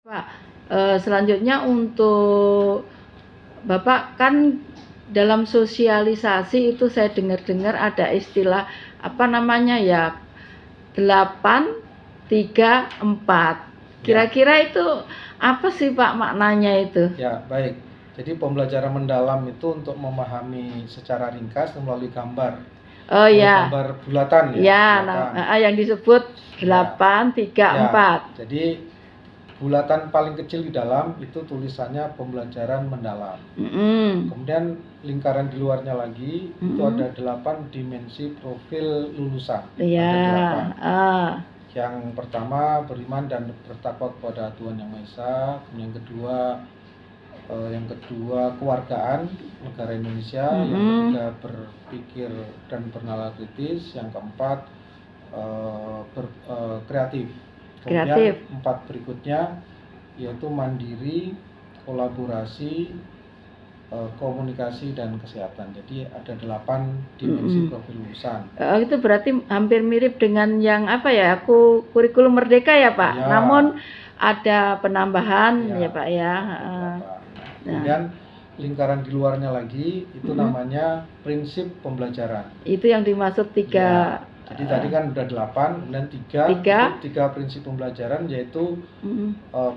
Pak, selanjutnya untuk Bapak kan dalam sosialisasi itu saya dengar-dengar ada istilah apa namanya ya 8, 3, 4. Ya. Kira-kira itu apa sih Pak maknanya itu? Ya, baik. Jadi pembelajaran mendalam itu untuk memahami secara ringkas melalui gambar. Oh Melalui ya, gambar bulatan ya, ya, bulatan. yang disebut Ya. 8, 3, Ya, 4. jadi bulatan paling kecil di dalam itu tulisannya pembelajaran mendalam. Kemudian lingkaran di luarnya lagi itu ada 8 dimensi profil lulusan. Iya. Ada 8. Yang pertama beriman dan bertakwa kepada Tuhan Yang Maha Esa. Kemudian yang kedua kewargaan negara Indonesia. Yang ketiga berpikir dan bernalar kritis. Yang keempat kreatif. Kemudian 4 berikutnya yaitu mandiri, kolaborasi, komunikasi dan kesehatan. Jadi ada 8 dimensi profil lulusan. Itu berarti hampir mirip dengan yang apa ya? Kurikulum Merdeka ya Pak. Ya. Namun ada penambahan ya Pak ya. Kemudian lingkaran di luarnya lagi itu namanya prinsip pembelajaran. Itu yang dimaksud 3. Ya. Jadi tadi kan udah 8, kemudian 3 prinsip pembelajaran yaitu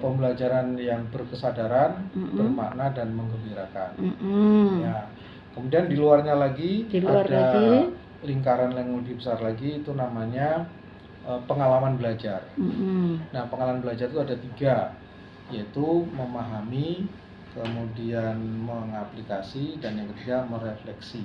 pembelajaran yang berkesadaran, bermakna dan menggembirakan. Ya. Kemudian di luarnya lagi ada lingkaran yang lebih besar lagi itu namanya pengalaman belajar. Nah, pengalaman belajar itu ada 3, yaitu memahami, kemudian mengaplikasi, dan yang ketiga merefleksi,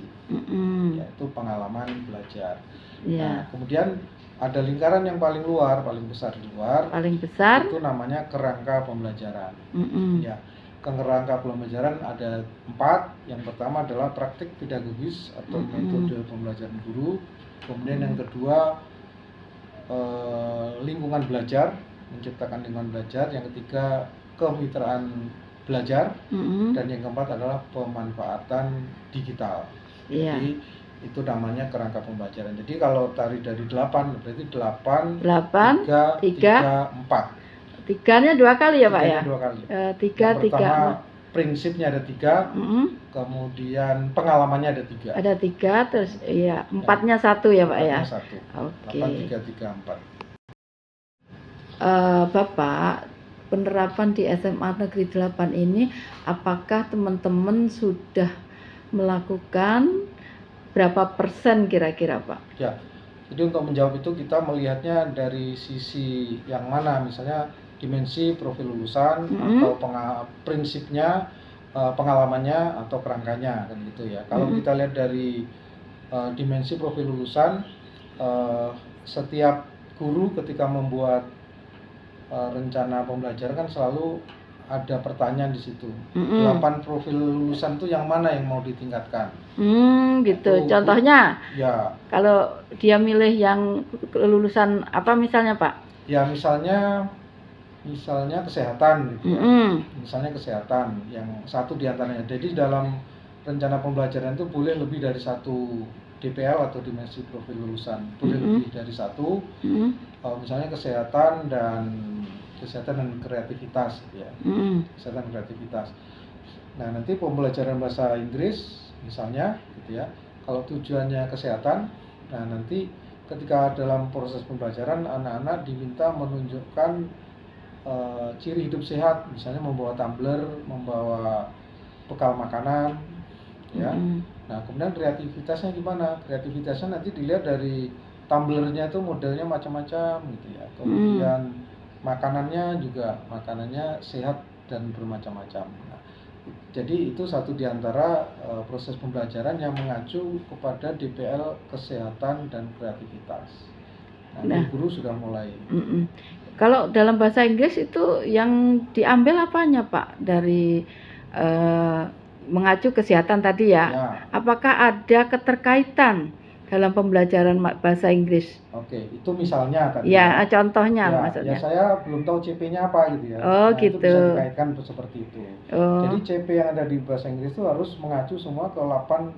yaitu pengalaman belajar. Nah, kemudian ada lingkaran yang paling luar, paling besar di luar. Paling besar itu namanya kerangka pembelajaran. Ya, kerangka pembelajaran ada 4. Yang pertama adalah praktik pedagogis atau metode pembelajaran guru. Kemudian yang kedua lingkungan belajar, menciptakan lingkungan belajar. Yang ketiga kemitraan belajar, dan yang keempat adalah pemanfaatan digital. Jadi itu namanya kerangka pembelajaran. Jadi kalau dari 8 berarti 8, 3, 4. 3-nya 2 kali ya Pak ya? 2 kali. 3, 3. Pertama prinsipnya ada 3, kemudian pengalamannya ada 3. Ada 3, terus ya 4-nya 1 ya Pak ya? 1. Oke. 8, 3, 3, 4. Bapak, penerapan di SMA Negeri 8 ini apakah teman-teman sudah melakukan berapa persen kira-kira Pak? Ya, jadi untuk menjawab itu kita melihatnya dari sisi yang mana, misalnya dimensi profil lulusan atau prinsipnya, pengalamannya atau kerangkanya kan gitu ya. Kalau kita lihat dari dimensi profil lulusan, setiap guru ketika membuat rencana pembelajaran kan selalu ada pertanyaan di situ. 8 profil lulusan itu yang mana yang mau ditingkatkan? Gitu. Contohnya? Ya. Kalau dia milih yang lulusan apa misalnya Pak? Ya misalnya kesehatan gitu. Misalnya kesehatan yang satu diantaranya. Jadi dalam rencana pembelajaran itu boleh lebih dari 1 DPL atau dimensi profil lulusan. Boleh lebih dari 1. Misalnya kesehatan dan kreativitas gitu ya. Kesehatan kreativitas. Nah, nanti pembelajaran bahasa Inggris misalnya gitu ya. Kalau tujuannya kesehatan, nah nanti ketika dalam proses pembelajaran anak-anak diminta menunjukkan ciri hidup sehat, misalnya membawa tumbler, membawa bekal makanan ya. Nah, kemudian kreativitasnya gimana? Kreativitasnya nanti dilihat dari tumblernya itu modelnya macam-macam gitu ya. Kemudian makanannya sehat dan bermacam-macam. Nah, jadi itu satu diantara proses pembelajaran yang mengacu kepada DPL kesehatan dan kreativitas. Nah, guru sudah mulai. Kalau dalam bahasa Inggris itu yang diambil apanya Pak dari mengacu kesehatan tadi ya? Apakah ada keterkaitan dalam pembelajaran bahasa Inggris? Oke, itu misalnya tadi. Ya, contohnya maksudnya. Ya, saya belum tahu CP-nya apa gitu ya. Oh, gitu. Itu bisa dikaitkan seperti itu. Jadi CP yang ada di bahasa Inggris itu harus mengacu semua ke 8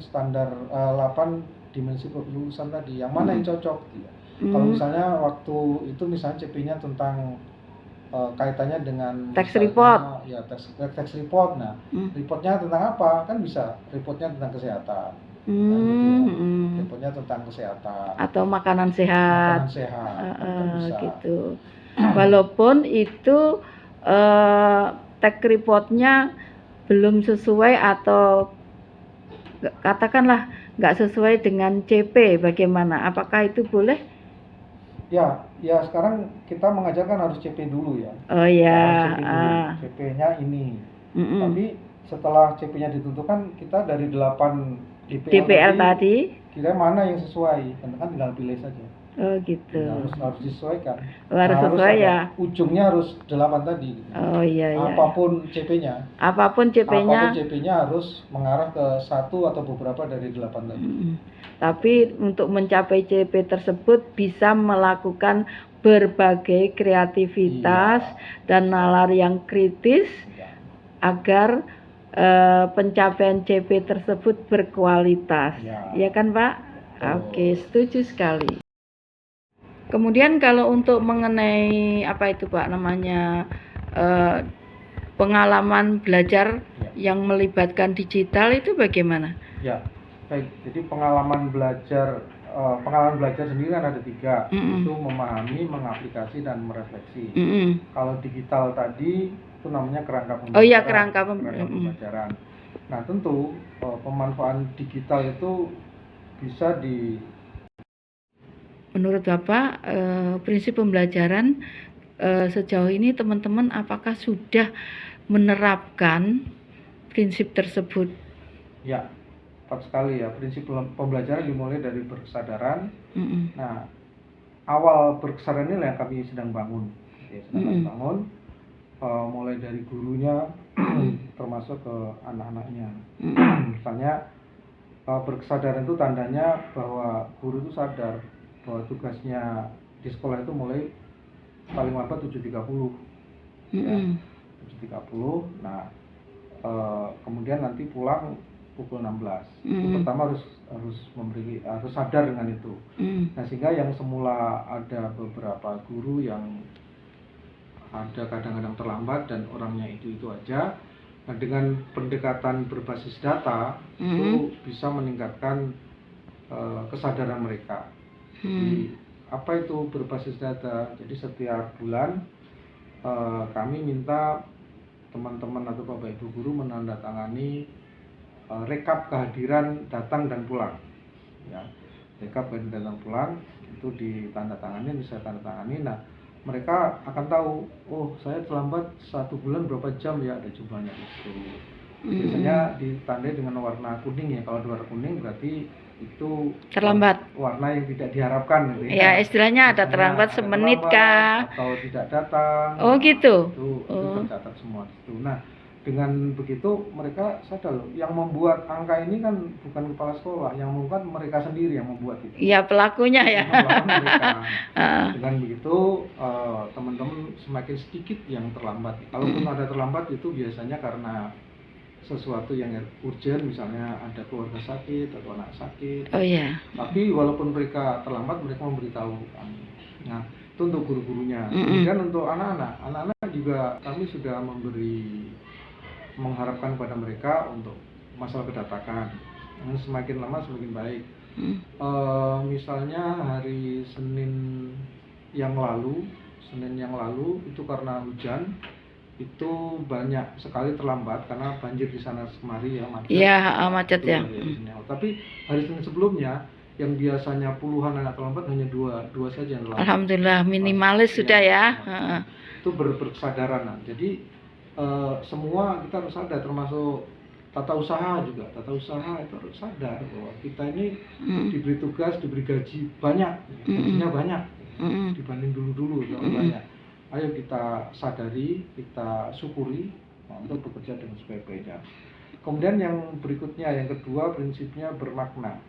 dimensi profil lulusan tadi. Yang mana yang cocok gitu ya. Kalau misalnya waktu itu misalnya CP-nya tentang kaitannya dengan tax report. Ya tax report. Nah, reportnya tentang apa? Kan bisa reportnya tentang kesehatan. Kan gitu ya. Reportnya tentang kesehatan. Atau makanan sehat. Makanan sehat. Kan bisa. Gitu. Walaupun itu tax reportnya belum sesuai atau katakanlah nggak sesuai dengan CP, bagaimana? Apakah itu boleh? Ya sekarang kita mengajarkan harus CP dulu ya. Oh ya. Harus CP dulu. CP-nya ini. Tapi setelah CP-nya ditentukan, kita dari 8 DPL tadi kira mana yang sesuai, kan tinggal pilih saja. Oh gitu. Harus disesuaikan. Harus sesuai ya. Ujungnya harus 8 tadi. Gitu. Oh iya. Apapun CP-nya. Apapun CP-nya harus mengarah ke satu atau beberapa dari 8 tadi. Tapi untuk mencapai CP tersebut bisa melakukan berbagai kreativitas dan nalar yang kritis agar pencapaian CP tersebut berkualitas. Ya kan Pak? Oke, setuju sekali. Kemudian kalau untuk mengenai apa itu Pak namanya pengalaman belajar yang melibatkan digital itu bagaimana? Ya, baik. Jadi pengalaman belajar sendiri kan ada 3, itu memahami, mengaplikasi, dan merefleksi. Kalau digital tadi itu namanya kerangka pembelajaran. Oh iya, kerangka pembelajaran. Nah tentu pemanfaatan digital itu bisa Menurut Bapak, prinsip pembelajaran sejauh ini teman-teman apakah sudah menerapkan prinsip tersebut? Ya, tepat sekali ya. Prinsip pembelajaran dimulai dari berkesadaran. Nah, awal berkesadaran ini yang kami sedang bangun. Mulai dari gurunya, termasuk ke anak-anaknya. Misalnya berkesadaran itu tandanya bahwa guru itu sadar bahwa tugasnya di sekolah itu mulai paling lambat 7.30. 7.30. Nah, kemudian nanti pulang pukul 16. Itu pertama harus sadar dengan itu. Nah, sehingga yang semula ada beberapa guru yang ada kadang-kadang terlambat dan orangnya itu aja. Nah, dengan pendekatan berbasis data itu bisa meningkatkan kesadaran mereka. Jadi apa itu berbasis data? Jadi setiap bulan kami minta teman-teman atau Bapak Ibu guru menandatangani rekap kehadiran datang dan pulang. Ya, rekap kehadiran datang pulang itu ditandatangani, bisa tandatangani. Nah, mereka akan tahu, oh saya terlambat 1 bulan berapa jam ya, ada jumlahnya itu. Biasanya ditandai dengan warna kuning ya. Kalau warna kuning berarti itu terlambat, warna yang tidak diharapkan gitu ya. Istilahnya ada terlambat semenit kah atau tidak datang. Oh gitu. Itu tercatat semua itu. Nah, dengan begitu mereka sadar loh, yang membuat angka ini kan bukan kepala sekolah, yang membuat mereka sendiri yang membuat itu. Iya, pelakunya ya. Mereka. Dengan begitu teman-teman semakin sedikit yang terlambat. Kalaupun ada terlambat itu biasanya karena sesuatu yang urgent, misalnya ada keluarga sakit atau anak sakit. Oh iya. Tapi walaupun mereka terlambat, mereka memberitahu kami. Nah, itu untuk guru-gurunya. Kemudian untuk anak-anak juga kami sudah mengharapkan kepada mereka untuk masalah kedatakan. Semakin lama semakin baik. Misalnya hari Senin yang lalu itu karena hujan, itu banyak sekali terlambat karena banjir di sana kemari ya, macet. Iya, macet ya. Tapi hari Senin sebelumnya yang biasanya puluhan anak terlambat hanya dua saja yang terlambat. Alhamdulillah, minimalis sudah ya. Itu berkesadaran. Nah, jadi semua kita harus sadar, termasuk tata usaha juga. Tata usaha itu harus sadar bahwa kita ini diberi tugas, diberi gaji banyak, gajinya banyak dibanding dulu banyak. Ayo kita sadari, kita syukuri untuk bekerja dengan sebaik-baiknya. Kemudian yang berikutnya, yang kedua, prinsipnya bermakna.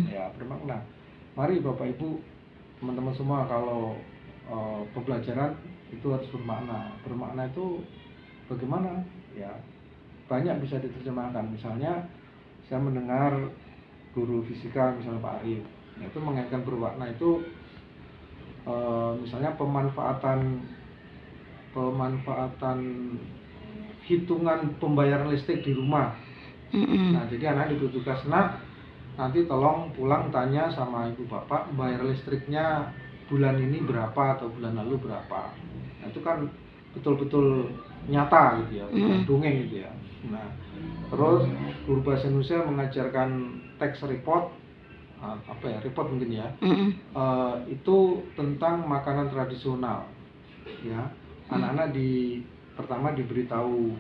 Ya, bermakna. Mari Bapak Ibu, teman-teman semua, kalau pembelajaran itu harus bermakna. Bermakna itu bagaimana? Ya, banyak bisa diterjemahkan. Misalnya, saya mendengar guru fisika, misalnya Pak Arif, itu mengaitkan bermakna itu misalnya pemanfaatan pemanfaatan hitungan pembayaran listrik di rumah. Nah, jadi anak diberi tugas, nak, nanti tolong pulang tanya sama ibu bapak bayar listriknya bulan ini berapa atau bulan lalu berapa. Nah, itu kan betul-betul nyata gitu ya, bukan dongeng gitu ya. Nah, terus guru bahasa Indonesia mengajarkan teks report, report mungkin ya, itu tentang makanan tradisional ya. Anak-anak pertama diberitahu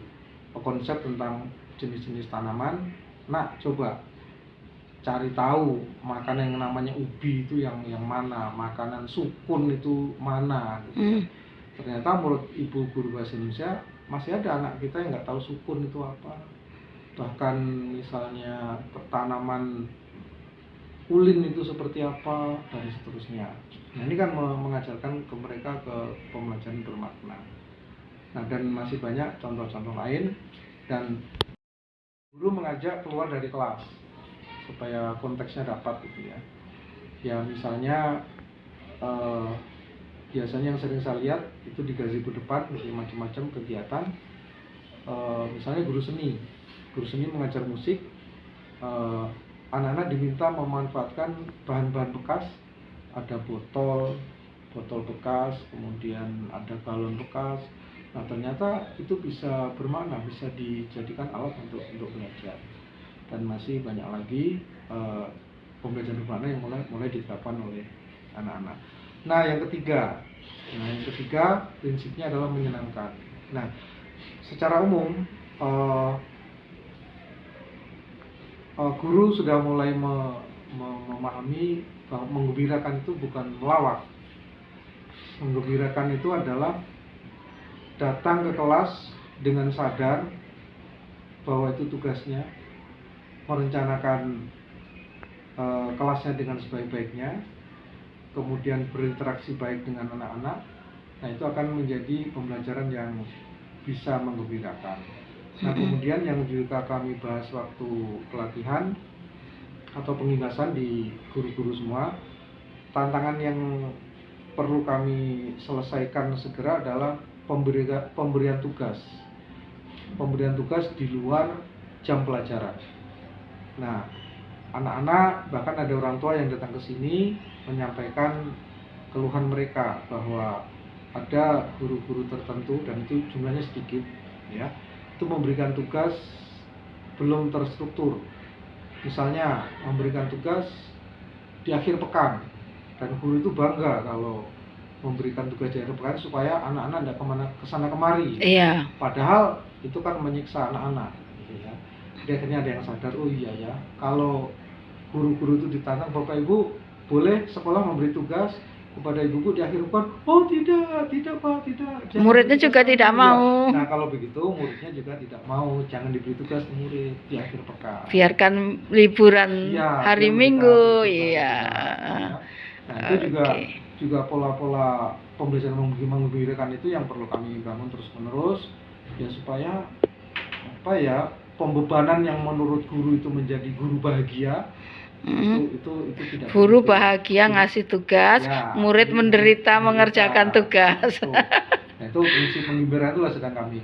konsep tentang jenis-jenis tanaman. Nak, coba cari tahu makanan yang namanya ubi itu yang mana, makanan sukun itu mana gitu. Ternyata menurut ibu guru bahasa Indonesia masih ada anak kita yang nggak tahu sukun itu apa. Bahkan misalnya tanaman ulin itu seperti apa dan seterusnya. Nah, ini kan mengajarkan ke mereka ke pembelajaran bermakna. Nah, dan masih banyak contoh-contoh lain, dan guru mengajak keluar dari kelas supaya konteksnya dapat gitu ya. Ya misalnya biasanya yang sering saya lihat itu di gazebo depan gitu, macam-macam kegiatan. Misalnya guru seni mengajar musik, anak-anak diminta memanfaatkan bahan-bahan bekas, ada botol bekas, kemudian ada galon bekas. Nah, ternyata itu bisa bermakna, bisa dijadikan alat untuk belajar. Dan masih banyak lagi pembelajaran bermakna yang mulai diterapkan oleh anak-anak. Nah, yang ketiga prinsipnya adalah menyenangkan. Nah, secara umum guru sudah mulai memahami bahwa menggembirakan itu bukan melawak. Menggembirakan itu adalah datang ke kelas dengan sadar bahwa itu tugasnya, merencanakan kelasnya dengan sebaik-baiknya, kemudian berinteraksi baik dengan anak-anak. Nah, itu akan menjadi pembelajaran yang bisa menggembirakan. Nah, kemudian yang juga kami bahas waktu pelatihan atau pengingasan di guru-guru semua, tantangan yang perlu kami selesaikan segera adalah pemberian tugas di luar jam pelajaran. Nah, anak-anak, bahkan ada orang tua yang datang ke sini menyampaikan keluhan mereka bahwa ada guru-guru tertentu, dan itu jumlahnya sedikit ya, itu memberikan tugas belum terstruktur. Misalnya memberikan tugas di akhir pekan, dan guru itu bangga kalau memberikan tugas di akhir pekan supaya anak-anak tidak kesana kemari. Iya. Padahal itu kan menyiksa anak-anak gitu ya. Jadi akhirnya ada yang sadar, oh iya ya, kalau guru-guru itu ditantang, Bapak Ibu boleh sekolah memberi tugas kepada ibu di akhir pekan. Oh tidak Pak, tidak. Muridnya juga tidak mau. Nah, kalau begitu muridnya juga tidak mau, jangan diberi tugas murid di akhir pekan. Biarkan liburan ya, hari Minggu, iya. Nah, itu juga pola-pola pembelajaran menggembirakan itu yang perlu kami bangun terus-menerus ya, supaya pembebanan yang menurut guru itu menjadi guru bahagia. Itu tidak guru bahagia ngasih tugas, ya, murid menderita mengerjakan tugas. Nah, itu prinsip menggembirakan itulah sedang kami